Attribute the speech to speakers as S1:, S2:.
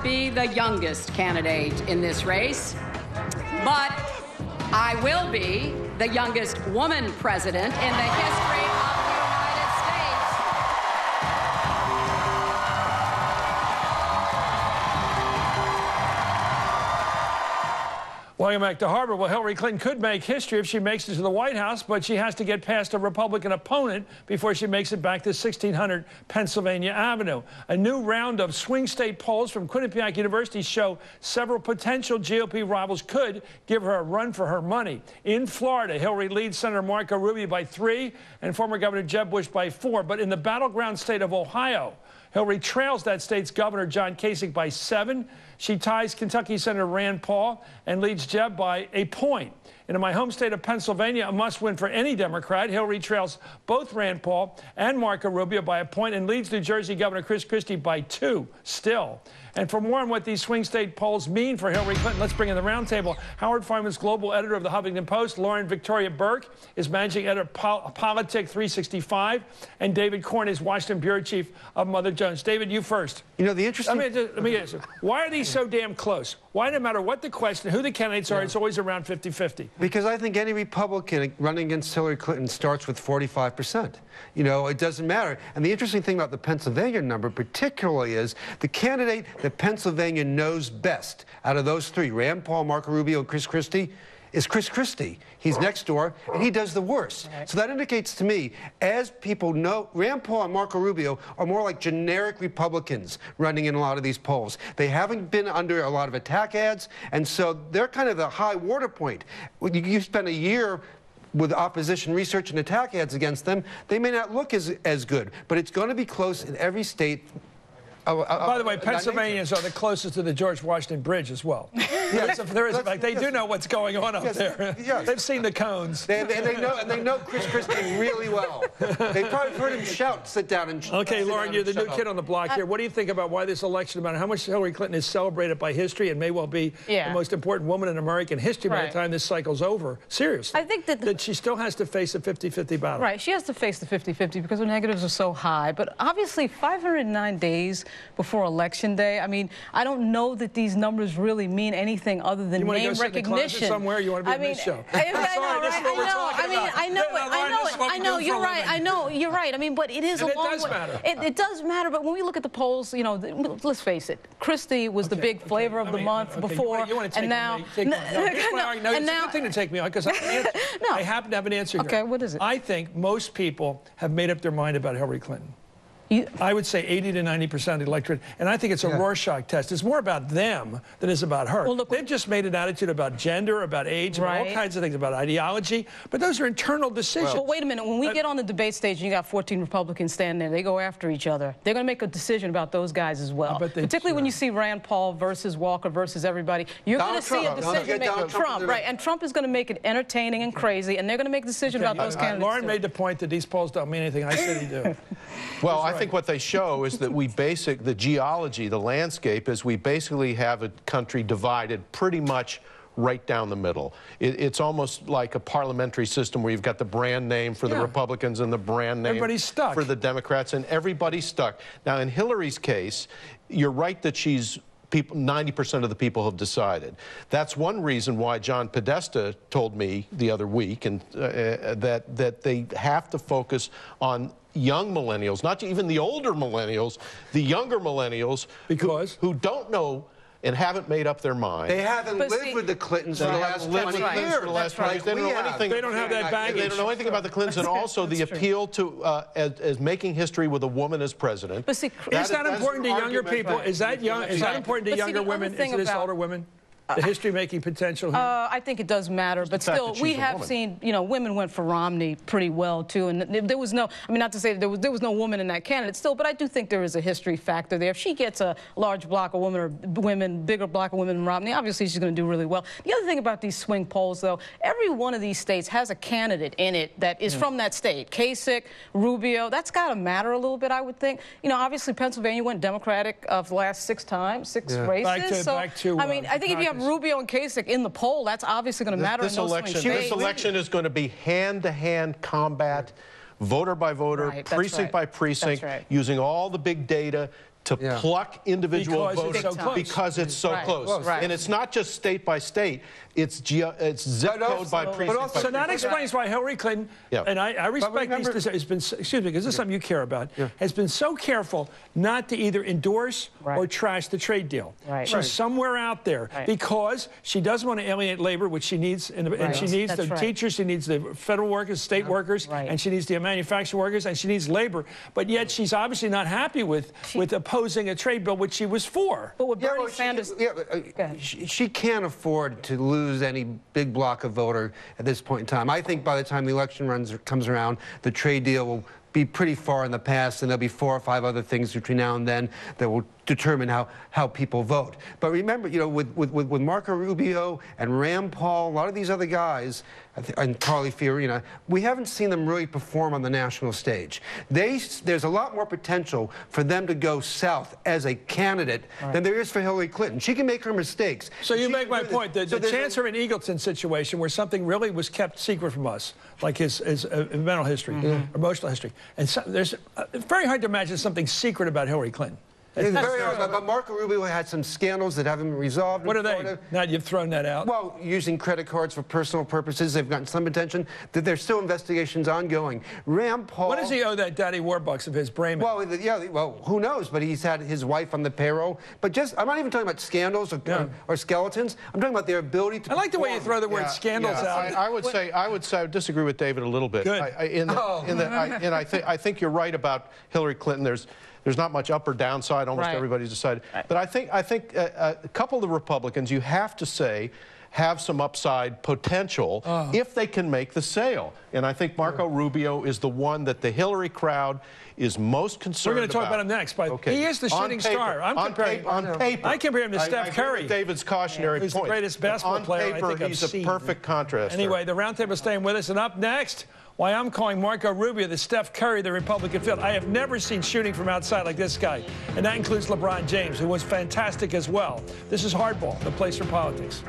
S1: be the youngest candidate in this race, but I will be the youngest woman president in the history of the United States.
S2: Welcome back to Harbor. Well, Hillary Clinton could make history if she makes it to the White House, but she has to get past a Republican opponent before she makes it back to 1600 Pennsylvania Avenue. A new round of swing state polls from Quinnipiac University show several potential GOP rivals could give her a run for her money. In Florida, Hillary leads Senator Marco Rubio by 3 and former Governor Jeb Bush by 4. But in the battleground state of Ohio, Hillary trails that state's Governor John Kasich by 7. She ties Kentucky Senator Rand Paul and leads Jeb by a point. And in my home state of Pennsylvania, a must-win for any Democrat, Hillary trails both Rand Paul and Marco Rubio by a point and leads New Jersey Governor Chris Christie by 2 still. And for more on what these swing state polls mean for Hillary Clinton, let's bring in the roundtable Howard Fineman's global editor of the Huffington Post, Lauren Victoria Burke, is managing editor of Politic 365, and David Corn is Washington bureau chief of Mother Jones. David, you first.
S3: You know, the interesting...
S2: Let me ask you, why are these so damn close? Why, no matter what the question, who the candidates are, it's always around 50-50?
S3: Because I think any Republican running against Hillary Clinton starts with 45%. You know, it doesn't matter. And the interesting thing about the Pennsylvania number particularly is the candidate that Pennsylvania knows best out of those 3, Rand Paul, Marco Rubio, and Chris Christie, is Chris Christie. He's next door, and he does the worst. Right. So that indicates to me, as people know, Rand Paul and Marco Rubio are more like generic Republicans running in a lot of these polls. They haven't been under a lot of attack ads, and so they're kind of the high water point. You spend a year with opposition research and attack ads against them, they may not look as good, but it's going to be close in every state.
S2: By the way, Pennsylvanians are the closest to the George Washington Bridge as well.
S3: Yes.
S2: They do know what's going on up there.
S3: Yes.
S2: They've seen the cones.
S3: They know Chris Christie really well. They've probably heard him shout, sit down and
S2: Okay, Lauren, you're the new kid on the block here. What do you think about why this election, about how much Hillary Clinton is celebrated by history and may well be the most important woman in American history by the time this cycle's over? Seriously.
S4: I think that
S2: she still has to face a 50-50 battle.
S4: Right, she has to face the 50-50 because the negatives are so high. But obviously, 509 days before Election Day. I mean, I don't know that these numbers really mean anything other than name recognition.
S2: You want to go sit in the closet somewhere? You want to be in this show?
S4: I know. You're right. I know. You're right. I mean, but it is a long way.
S2: It does matter.
S4: It does matter. But when we look at the polls, you know, let's face it. Christie was the big flavor of the month before, and now.
S2: It's a good thing to take me on because I happen to have an answer here.
S4: Okay, what is it?
S2: I think most people have made up their mind about Hillary Clinton. I would say 80 to 90% of the electorate, and I think it's a Rorschach test. It's more about them than it is about her.
S4: Well, look,
S2: they've just made an attitude about gender, about age, about all kinds of things, about ideology, but those are internal decisions.
S4: But wait a minute. When we get on the debate stage and you got 14 Republicans standing there, they go after each other. They're going to make a decision about those guys as well. Particularly when you see Rand Paul versus Walker versus everybody. You're going to see a decision making Trump, right? And Trump is going to make it entertaining and crazy, and they're going to make a decision about those candidates.
S2: Lauren made the point that these polls don't mean anything. I said he do.
S5: Well, I think what they show is that the geology, the landscape, is we basically have a country divided pretty much right down the middle. It's almost like a parliamentary system where you've got the brand name for the Republicans and the brand name for the Democrats, and everybody's stuck. Now, in Hillary's case, you're right that she's 90% of the people have decided. That's one reason why John Podesta told me the other week and that they have to focus on young millennials, not even the older millennials, the younger millennials who don't know and haven't made up their mind.
S3: They haven't lived with the Clintons for the last 20 years.
S5: They don't know anything.
S2: They don't have that baggage.
S5: They don't know anything about the Clintons, and also the appeal to as making history with a woman as president.
S4: But see,
S2: is that important to younger people? Is that important to younger women as it is to older women? The history-making potential here?
S4: I think it does matter, but still, we have seen, you know, women went for Romney pretty well, too, and there was no, I mean, not to say that there was no woman in that candidate still, but I do think there is a history factor there. If she gets a large block of women, bigger block of women than Romney, obviously she's going to do really well. The other thing about these swing polls, though, every one of these states has a candidate in it that is from that state. Kasich, Rubio, that's got to matter a little bit, I would think. You know, obviously Pennsylvania went Democratic of the last 6 times, 6 races.
S2: Back to,
S4: I mean, I think if you have Rubio and Kasich in the poll, that's obviously going to matter in those swing states.
S5: This election is going to be hand-to-hand combat, voter by voter, precinct by precinct, using all the big data to pluck individual voters because it's so close.
S4: Right.
S5: And it's not just state by state, it's zip code by precinct.
S2: So that explains why Hillary Clinton, and I respect these, has been, excuse me, because this is something you care about, has been so careful not to either endorse or trash the trade deal. She's somewhere out there because she doesn't want to alienate labor, which she needs, and she needs the teachers, she needs the federal workers, state workers, and she needs the manufacturing workers, and she needs labor. But yet she's obviously not happy with opposing a trade bill, which she was for.
S4: But with Bernie Sanders,
S3: she can't afford to lose any big block of voter at this point in time. I think by the time the election comes around, the trade deal will be pretty far in the past, and there'll be 4 or 5 other things between now and then that will determine how people vote. But remember, you know, with Marco Rubio and Rand Paul, a lot of these other guys, and Carly Fiorina, we haven't seen them really perform on the national stage. There's a lot more potential for them to go south as a candidate than there is for Hillary Clinton. She can make her mistakes.
S2: So you make my point. The Chancellor and Eagleton situation where something really was kept secret from us, like his mental history, emotional history. And so, it's very hard to imagine something secret about Hillary Clinton.
S3: It's very hard, but Marco Rubio had some scandals that haven't been resolved.
S2: What are they? Now you've thrown that out.
S3: Well, using credit cards for personal purposes, they've gotten some attention. There's still investigations ongoing. Rand Paul.
S2: What does he owe that Daddy Warbucks of his brain?
S3: Well, well, who knows? But he's had his wife on the payroll. But I'm not even talking about scandals or skeletons. I'm talking about their ability to.
S2: I like the way you throw the word scandals out.
S5: I would disagree with David a little bit.
S2: Good.
S5: I think you're right about Hillary Clinton. There's not much up or downside. Almost everybody's decided. But I think a couple of the Republicans, you have to say, have some upside potential if they can make the sale. And I think Marco Rubio is the one that the Hillary crowd is most concerned about.
S2: We're going to talk about him next, but he is the shooting star.
S5: On paper.
S2: I compare him to Steph Curry.
S5: With David's cautionary
S2: who's
S5: point.
S2: the greatest basketball player I think I've seen.
S5: He's a perfect contrast.
S2: Anyway, the roundtable is staying with us, and up next, why I'm calling Marco Rubio the Steph Curry of the Republican field. I have never seen shooting from outside like this guy, and that includes LeBron James, who was fantastic as well. This is Hardball, the place for politics.